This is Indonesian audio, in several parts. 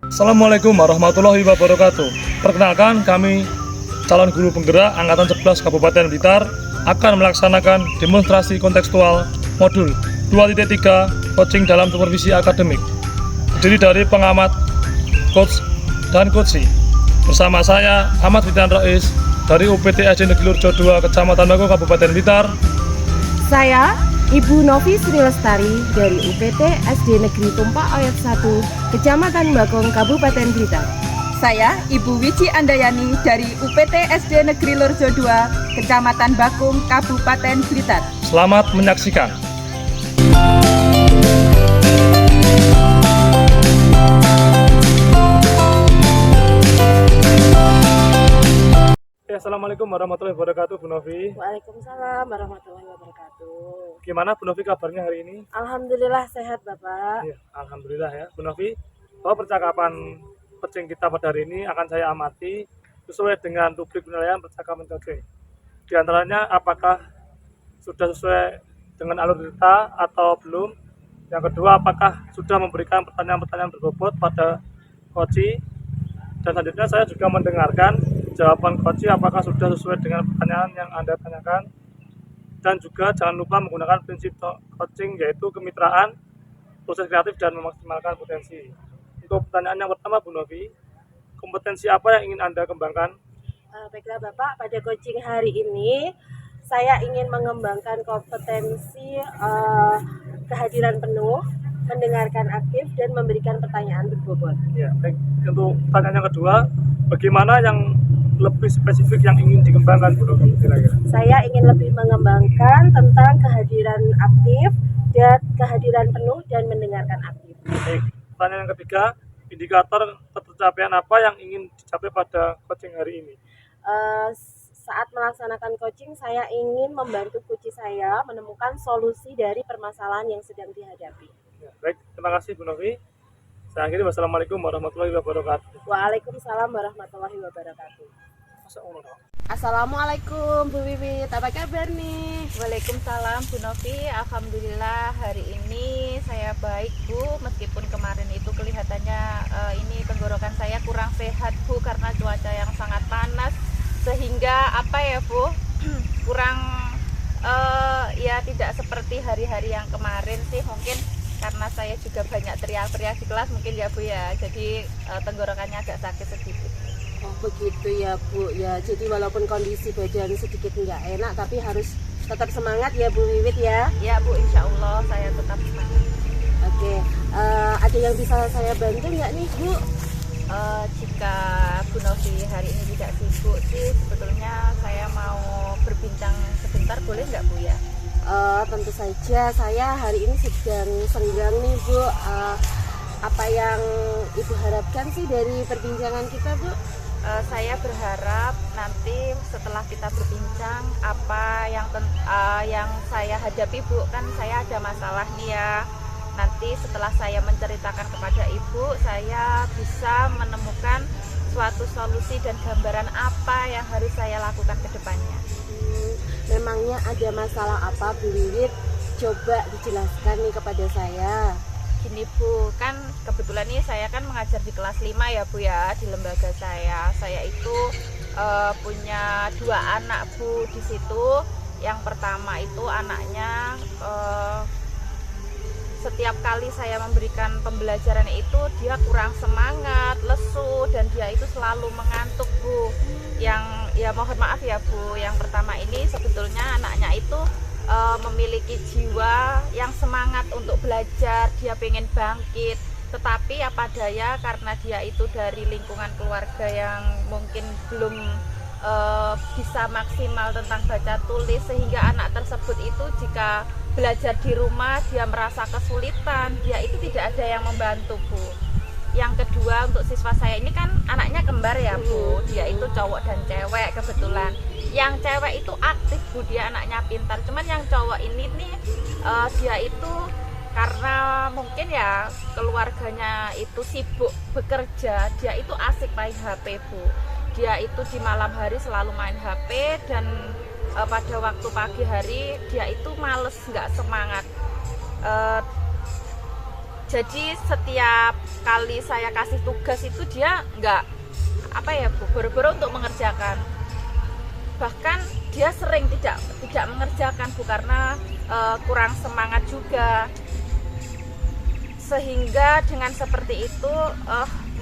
Assalamualaikum warahmatullahi wabarakatuh. Perkenalkan, kami calon guru penggerak Angkatan 11 Kabupaten Blitar akan melaksanakan demonstrasi kontekstual modul 2.3 coaching dalam supervisi akademik. Terdiri dari pengamat, coach, dan coachee. Bersama saya Ahmad Fitan Rais dari UPT SD Negeri Lurjo 2 Kecamatan Bagong Kabupaten Blitar. Saya Ibu Novi Sri Lestari dari UPT SD Negeri Tumpak Oyot 1, Kecamatan Bagong, Kabupaten Blitar. Saya Ibu Wiji Andayani dari UPT SD Negeri Lurjo 2, Kecamatan Bagong, Kabupaten Blitar. Selamat menyaksikan. Assalamualaikum warahmatullahi wabarakatuh, Bu Novi. Waalaikumsalam warahmatullahi wabarakatuh. Gimana Bu Novi kabarnya hari ini? Alhamdulillah sehat Bapak. Ya, alhamdulillah ya, Bu Novi. Bahwa percakapan coaching kita pada hari ini akan saya amati sesuai dengan rubrik penilaian percakapan coaching. Di antaranya apakah sudah sesuai dengan alur cerita atau belum. Yang kedua, apakah sudah memberikan pertanyaan-pertanyaan berbobot pada coachee. Dan selanjutnya saya juga mendengarkan jawaban coachee apakah sudah sesuai dengan pertanyaan yang Anda tanyakan. Dan juga jangan lupa menggunakan prinsip coaching, yaitu kemitraan, proses kreatif, dan memaksimalkan potensi. Untuk pertanyaan yang pertama, Bu Novi, kompetensi apa yang ingin Anda kembangkan? Baiklah Bapak, pada coaching hari ini saya ingin mengembangkan kompetensi kehadiran penuh, mendengarkan aktif, dan memberikan pertanyaan berbobot. Ya, baik. Untuk pertanyaan yang kedua, bagaimana yang lebih spesifik yang ingin dikembangkan, Bu Novi, kira-kira? Saya ingin lebih mengembangkan tentang kehadiran aktif dan kehadiran penuh dan mendengarkan aktif. Baik. Pertanyaan yang ketiga, indikator ketercapaian apa yang ingin dicapai pada coaching hari ini? Saat melaksanakan coaching, saya ingin membantu coachee saya menemukan solusi dari permasalahan yang sedang dihadapi. Ya, baik, terima kasih Bu Novi. Saya akhiri, wassalamualaikum warahmatullahi wabarakatuh. Waalaikumsalam warahmatullahi wabarakatuh. Assalamualaikum Bu Wiwit, apa kabar nih? Waalaikumsalam Bu Novi, alhamdulillah hari ini saya baik Bu. Meskipun kemarin itu kelihatannya ini tenggorokan saya kurang sehat Bu, karena cuaca yang sangat panas, sehingga apa ya Bu, kurang ya tidak seperti hari-hari yang kemarin sih. Mungkin karena saya juga banyak teriak-teriak di kelas mungkin ya Bu ya, jadi tenggorokannya agak sakit sedikit. Oh begitu ya Bu ya, jadi walaupun kondisi badan sedikit nggak enak tapi harus tetap semangat ya Bu Wiwit ya. Ya Bu, insya Allah saya tetap semangat. Oke, ada yang bisa saya bantu nggak nih Bu? Jika Bu Novi hari ini tidak sibuk sih, sebetulnya saya mau berbincang sebentar, boleh nggak Bu ya? Tentu saja, saya hari ini sedang senggang nih Bu. Apa yang Ibu harapkan sih dari perbincangan kita Bu? Saya berharap nanti setelah kita berbincang apa yang saya hadapi Bu, kan saya ada masalah nih ya. Nanti setelah saya menceritakan kepada Ibu, saya bisa menemukan suatu solusi dan gambaran apa yang harus saya lakukan ke depannya. Memangnya ada masalah apa Bu Wiwit? Coba dijelaskan nih kepada saya. Gini Bu, kan kebetulan nih saya kan mengajar di kelas 5 ya Bu ya, di lembaga saya. Saya itu punya 2 anak Bu di situ. Yang pertama itu anaknya setiap kali saya memberikan pembelajaran itu dia kurang semangat, lesu, dan dia itu selalu mengantuk Bu. Yang ya mohon maaf ya Bu, yang pertama ini sebetulnya anaknya itu memiliki jiwa yang semangat untuk belajar, dia pengen bangkit, tetapi apa daya karena dia itu dari lingkungan keluarga yang mungkin belum bisa maksimal tentang baca tulis, sehingga anak tersebut itu jika belajar di rumah dia merasa kesulitan, dia itu tidak ada yang membantu Bu. Yang kedua, untuk siswa saya ini kan anaknya kembar ya Bu, dia itu cowok dan cewek kebetulan. Yang cewek itu aktif Bu, dia anaknya pintar, cuman yang cowok ini nih dia itu karena mungkin ya keluarganya itu sibuk bekerja, dia itu asik main HP Bu. Dia itu di malam hari selalu main HP, dan pada waktu pagi hari dia itu males, nggak semangat. Jadi setiap kali saya kasih tugas itu dia nggak Bu, boro-boro untuk mengerjakan. Bahkan dia sering tidak mengerjakan Bu, karena kurang semangat juga. Sehingga dengan seperti itu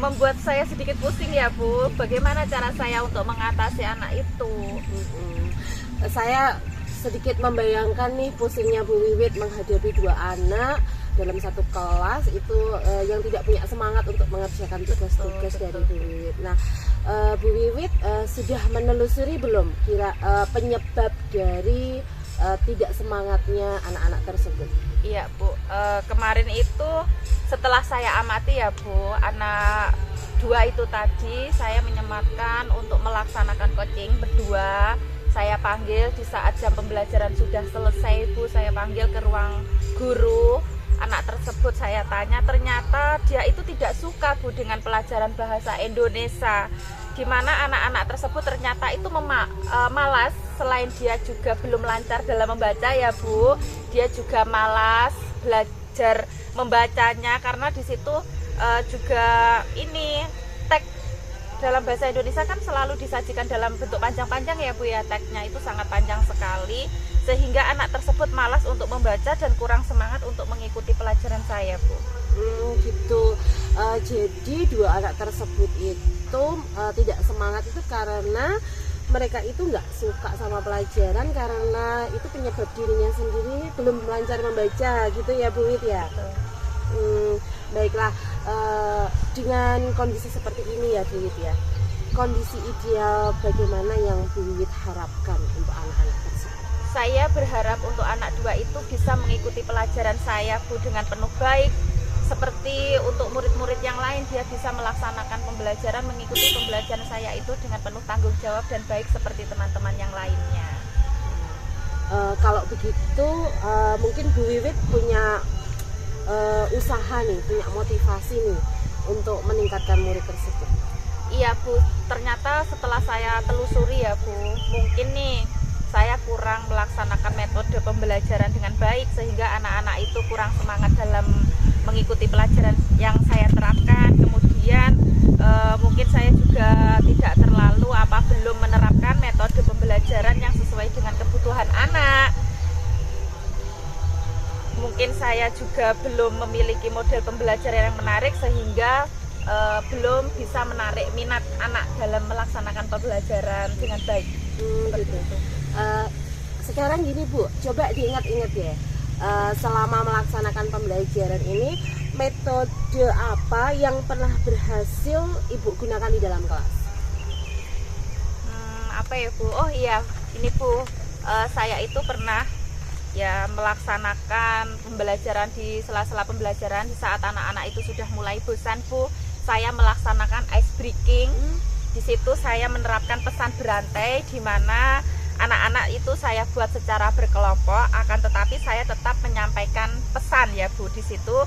membuat saya sedikit pusing ya Bu. Bagaimana cara saya untuk mengatasi anak itu? Saya sedikit membayangkan nih pusingnya Bu Wiwit menghadapi 2 anak dalam satu kelas itu yang tidak punya semangat untuk mengerjakan tugas-tugas dari Bu Wiwit. Nah, Bu Wiwit sudah menelusuri belum penyebab dari tidak semangatnya anak-anak tersebut? Iya Bu, kemarin itu setelah saya amati ya Bu, anak 2 itu tadi saya menyematkan untuk melaksanakan coaching berdua. Saya panggil di saat jam pembelajaran sudah selesai Bu, saya panggil ke ruang guru. Anak tersebut saya tanya, ternyata dia itu tidak suka Bu dengan pelajaran bahasa Indonesia, di mana anak-anak tersebut ternyata itu malas. Selain dia juga belum lancar dalam membaca ya Bu, dia juga malas belajar membacanya, karena di situ juga ini teks dalam bahasa Indonesia kan selalu disajikan dalam bentuk panjang-panjang ya Bu ya, teksnya itu sangat panjang sekali, sehingga anak tersebut malas untuk membaca dan kurang semangat untuk mengikuti pelajaran saya Bu. Gitu. Jadi 2 anak tersebut itu tidak semangat itu karena mereka itu nggak suka sama pelajaran, karena itu penyebab dirinya sendiri belum lancar membaca gitu ya Bu Wit ya. Baiklah, dengan kondisi seperti ini ya Bu Wit ya, kondisi ideal bagaimana yang Bu Wit harapkan untuk anak-anak tersebut? Saya berharap untuk anak 2 itu bisa mengikuti pelajaran saya Bu dengan penuh baik. Seperti untuk murid-murid yang lain, dia bisa melaksanakan pembelajaran, mengikuti pembelajaran saya itu dengan penuh tanggung jawab dan baik seperti teman-teman yang lainnya. Kalau begitu mungkin Bu Wiwit punya usaha nih, punya motivasi nih untuk meningkatkan murid tersebut. Iya Bu, ternyata setelah saya telusuri ya Bu, mungkin nih saya kurang melaksanakan metode pembelajaran dengan baik, sehingga anak-anak itu kurang semangat dalam mengikuti pelajaran yang saya terapkan. Kemudian mungkin saya juga tidak terlalu belum menerapkan metode pembelajaran yang sesuai dengan kebutuhan anak. Mungkin saya juga belum memiliki model pembelajaran yang menarik, sehingga belum bisa menarik minat anak dalam melaksanakan pembelajaran dengan baik. Gitu. Sekarang gini Bu, coba diingat-ingat ya, selama melaksanakan pembelajaran ini, metode apa yang pernah berhasil Ibu gunakan di dalam kelas? Apa ya Bu? Oh iya, ini Bu, saya itu pernah ya melaksanakan pembelajaran di sela-sela pembelajaran, di saat anak-anak itu sudah mulai bosan Bu, saya melaksanakan ice breaking. Di situ saya menerapkan pesan berantai, di mana anak-anak itu saya buat secara berkelompok, akan tetapi saya tetap menyampaikan pesan ya Bu. Di situ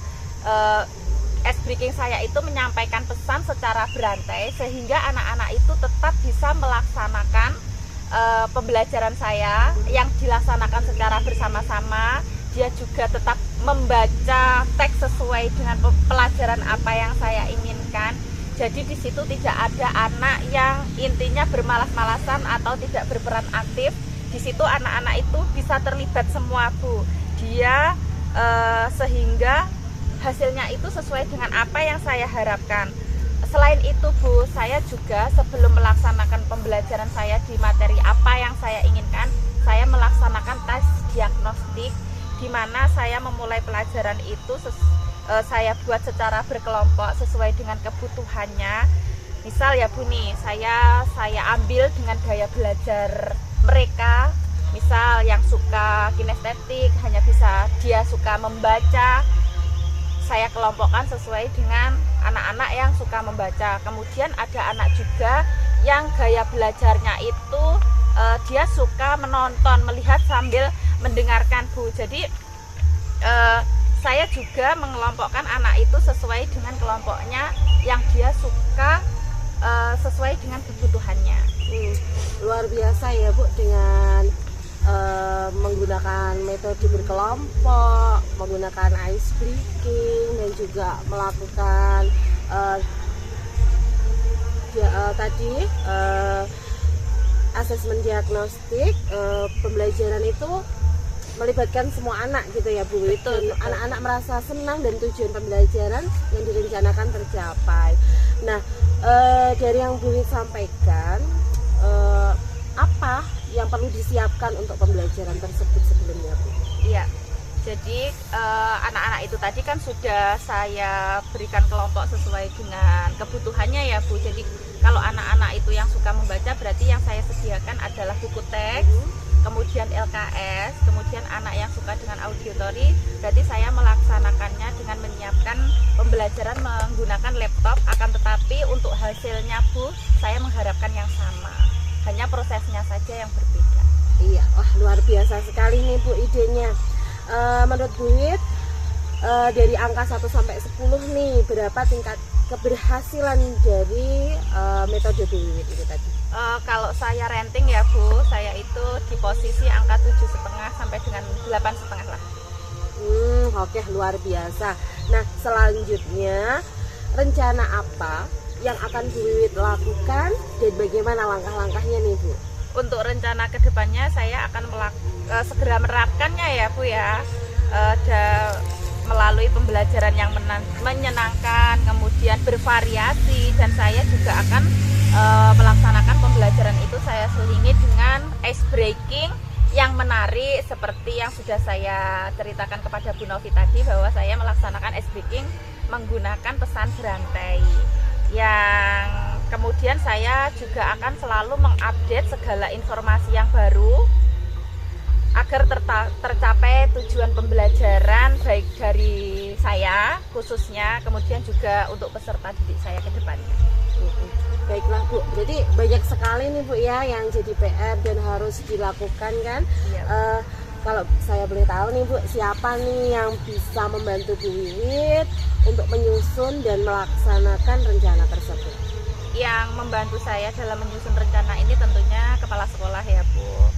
ice breaking saya itu menyampaikan pesan secara berantai, sehingga anak-anak itu tetap bisa melaksanakan pembelajaran saya yang dilaksanakan secara bersama-sama. Dia juga tetap membaca teks sesuai dengan pelajaran apa yang saya inginkan. Jadi di situ tidak ada anak yang intinya bermalas-malasan atau tidak berperan aktif. Di situ anak-anak itu bisa terlibat semua Bu. Dia sehingga hasilnya itu sesuai dengan apa yang saya harapkan. Selain itu Bu, saya juga sebelum melaksanakan pembelajaran saya di materi apa yang saya inginkan, saya melaksanakan tes diagnostik, di mana saya memulai pelajaran itu saya buat secara berkelompok sesuai dengan kebutuhannya. Misal ya Bu nih, saya ambil dengan gaya belajar mereka. Misal yang suka kinestetik hanya bisa dia suka membaca, saya kelompokkan sesuai dengan anak-anak yang suka membaca. Kemudian ada anak juga yang gaya belajarnya itu dia suka menonton, melihat sambil mendengarkan Bu. Jadi saya juga mengelompokkan anak itu sesuai dengan kelompoknya yang dia suka, sesuai dengan kebutuhannya. Luar biasa ya Bu, dengan menggunakan metode berkelompok, menggunakan ice breaking dan juga melakukan asesmen diagnostik. Pembelajaran itu melibatkan semua anak gitu ya Bu Wiwit, dan anak-anak merasa senang dan tujuan pembelajaran yang direncanakan tercapai. Nah, dari yang Bu Wiwit sampaikan, apa yang perlu disiapkan untuk pembelajaran tersebut sebelumnya Bu? Iya, jadi anak-anak itu tadi kan sudah saya berikan kelompok sesuai dengan kebutuhannya ya Bu. Jadi kalau anak-anak itu yang suka membaca, berarti yang saya sediakan adalah buku teks, kemudian LKS, kemudian anak yang suka dengan auditory, berarti saya melaksanakannya dengan menyiapkan pembelajaran menggunakan laptop, akan tetapi untuk hasilnya Bu, saya mengharapkan yang sama, hanya prosesnya saja yang berbeda. Iya, wah luar biasa sekali nih Bu idenya. Menurut Bu Wiwit, dari angka 1 sampai 10 nih, berapa tingkat keberhasilan dari metode Bu Wiwit itu tadi? Kalau saya rating ya Bu, saya itu di posisi angka 7,5 sampai dengan 8,5 lah. Oke, luar biasa. Nah, selanjutnya rencana apa yang akan Bu Wiwit lakukan dan bagaimana langkah-langkahnya nih Bu? Untuk rencana kedepannya saya akan segera menerapkannya ya Bu ya, melalui pembelajaran yang menyenangkan, kemudian bervariasi, dan saya juga akan melaksanakan pembelajaran itu saya selingi dengan ice breaking yang menarik, seperti yang sudah saya ceritakan kepada Bu Novi tadi, bahwa saya melaksanakan ice breaking menggunakan pesan berantai, yang kemudian saya juga akan selalu mengupdate segala informasi yang baru agar tercapai tujuan pembelajaran baik dari saya khususnya, kemudian juga untuk peserta didik saya ke depannya. Baiklah Bu, jadi banyak sekali nih Bu ya yang jadi PR dan harus dilakukan kan. Iya. Kalau saya boleh tahu nih Bu, siapa nih yang bisa membantu Bu Wiwit untuk menyusun dan melaksanakan rencana tersebut? Yang membantu saya dalam menyusun rencana ini tentunya kepala sekolah ya Bu,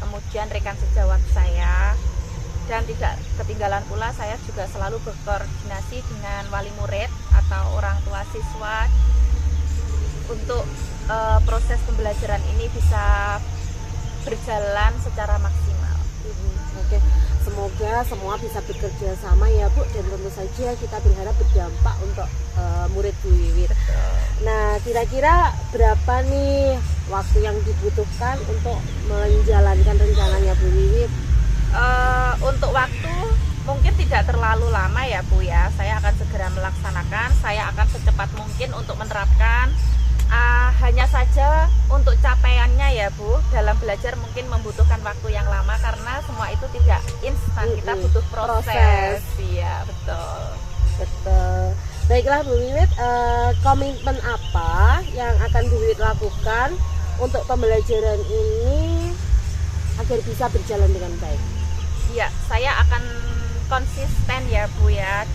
kemudian rekan sejawat saya, dan tidak ketinggalan pula saya juga selalu berkoordinasi dengan wali murid atau orang tua siswa untuk proses pembelajaran ini bisa berjalan secara maksimal. Oke, semoga semua bisa bekerja sama ya Bu, dan tentu saja kita berharap berdampak untuk murid Bu Wiwit. Nah, kira-kira berapa nih waktu yang dibutuhkan untuk menjalankan rencananya Bu Wiwit? Untuk waktu mungkin tidak terlalu lama ya Bu ya, saya akan segera melaksanakan, saya akan secepat mungkin untuk menerapkan. Hanya saja untuk capaiannya ya Bu, dalam belajar mungkin membutuhkan waktu yang lama karena semua itu tidak instan, kita butuh proses. Iya, betul. Baiklah Bu Wiwit, komitmen apa yang akan Bu Wiwit lakukan untuk pembelajaran ini agar bisa berjalan dengan baik? Iya, saya akan konsisten ya Bu ya.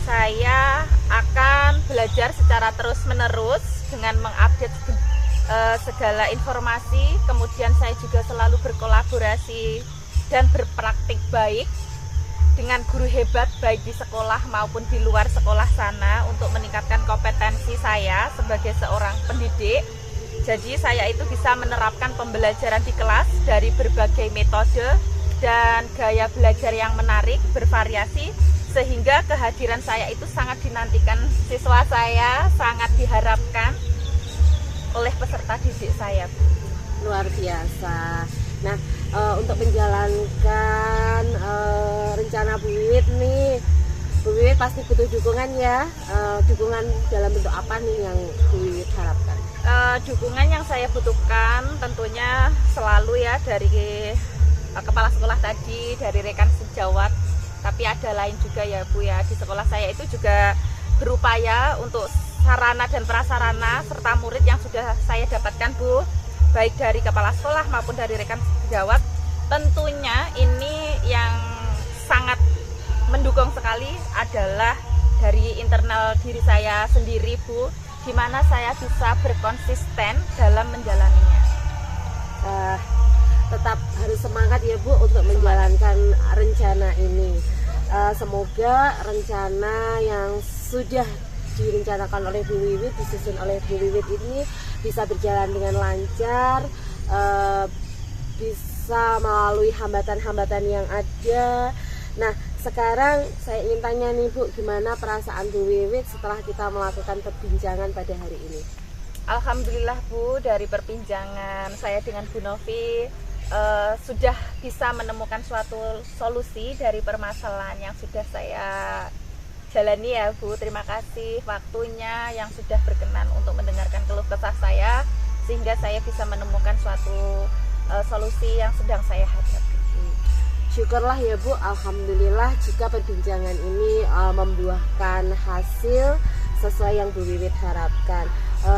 Saya akan belajar secara terus-menerus dengan mengupdate segala informasi, kemudian saya juga selalu berkolaborasi dan berpraktik baik dengan guru hebat baik di sekolah maupun di luar sekolah sana untuk meningkatkan kompetensi saya sebagai seorang pendidik. Jadi saya itu bisa menerapkan pembelajaran di kelas dari berbagai metode dan gaya belajar yang menarik, bervariasi, sehingga kehadiran saya itu sangat dinantikan siswa saya, sangat diharapkan oleh peserta didik saya. Luar biasa. Nah, untuk menjalankan rencana Bu Wiwit nih, Bu Wiwit pasti butuh dukungan ya. Dukungan dalam bentuk apa nih yang Bu Wiwit harapkan? Dukungan yang saya butuhkan tentunya selalu ya dari kepala sekolah tadi, dari rekan sejawat, tapi ada lain juga ya Bu ya. Di sekolah saya itu juga berupaya untuk sarana dan prasarana serta murid yang sudah saya dapatkan Bu, baik dari kepala sekolah maupun dari rekan sejawat. Tentunya ini yang sangat mendukung sekali adalah dari internal diri saya sendiri Bu, di mana saya bisa berkonsisten dalam menjalaninya. Tetap harus semangat ya Bu untuk menjalankan rencana ini. Semoga rencana yang sudah direncanakan oleh Bu Wiwit, disusun oleh Bu Wiwit ini bisa berjalan dengan lancar, bisa melalui hambatan-hambatan yang ada. Nah, sekarang saya ingin tanya nih Bu, gimana perasaan Bu Wiwit setelah kita melakukan perbincangan pada hari ini? Alhamdulillah Bu, dari perbincangan saya dengan Bu Novi sudah bisa menemukan suatu solusi dari permasalahan yang sudah saya jalani ya Bu. Terima kasih waktunya yang sudah berkenan untuk mendengarkan keluh kesah saya, sehingga saya bisa menemukan suatu solusi yang sedang saya hadapi. Syukurlah ya Bu, alhamdulillah jika perbincangan ini membuahkan hasil sesuai yang Bu Wiwit harapkan.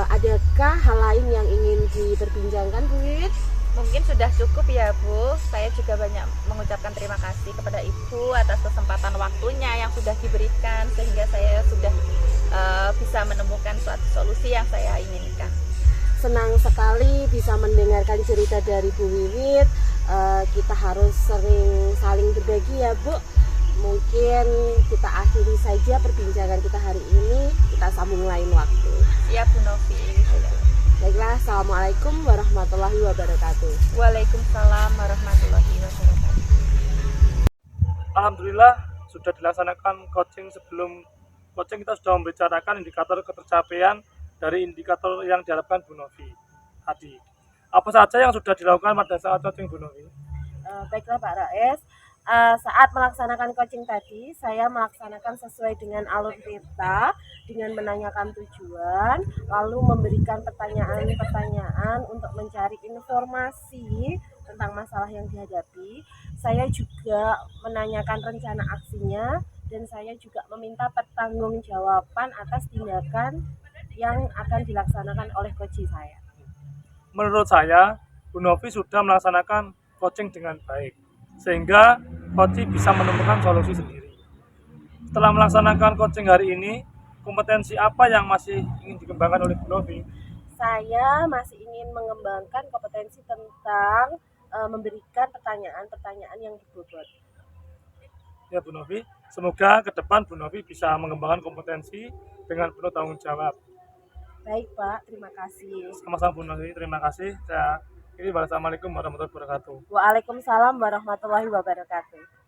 Adakah hal lain yang ingin diperbincangkan Bu Wiwit? Mungkin sudah cukup ya Bu. Saya juga banyak mengucapkan terima kasih kepada Ibu atas kesempatan waktunya yang sudah diberikan, sehingga saya sudah bisa menemukan suatu solusi yang saya inginkan. Senang sekali bisa mendengarkan cerita dari Bu Wiwit. Kita harus sering saling berbagi ya Bu. Mungkin kita akhiri saja perbincangan kita hari ini, kita sambung lain waktu. Siap Bu Novi. Baiklah, assalamualaikum warahmatullahi wabarakatuh. Waalaikumsalam warahmatullahi wabarakatuh. Alhamdulillah sudah dilaksanakan coaching. Sebelum coaching kita sudah membicarakan indikator ketercapaian dari indikator yang diharapkan Bu Novi tadi. Apa saja yang sudah dilakukan pada saat coaching Bu Novi? Baiklah Pak Rais, saat melaksanakan coaching tadi, saya melaksanakan sesuai dengan alur peta, dengan menanyakan tujuan, lalu memberikan pertanyaan-pertanyaan untuk mencari informasi tentang masalah yang dihadapi. Saya juga menanyakan rencana aksinya, dan saya juga meminta pertanggungjawaban atas tindakan yang akan dilaksanakan oleh coach saya. Menurut saya, Bu Novi sudah melaksanakan coaching dengan baik, sehingga coach bisa menemukan solusi sendiri. Setelah melaksanakan coaching hari ini, kompetensi apa yang masih ingin dikembangkan oleh Bu Novi? Saya masih ingin mengembangkan kompetensi tentang memberikan pertanyaan-pertanyaan yang berbobot. Ya Bu Novi, semoga ke depan Bu Novi bisa mengembangkan kompetensi dengan penuh tanggung jawab. Baik Pak, terima kasih. Sama-sama Bu Novi, terima kasih. Wassalamualaikum warahmatullahi wabarakatuh. Waalaikumsalam warahmatullahi wabarakatuh.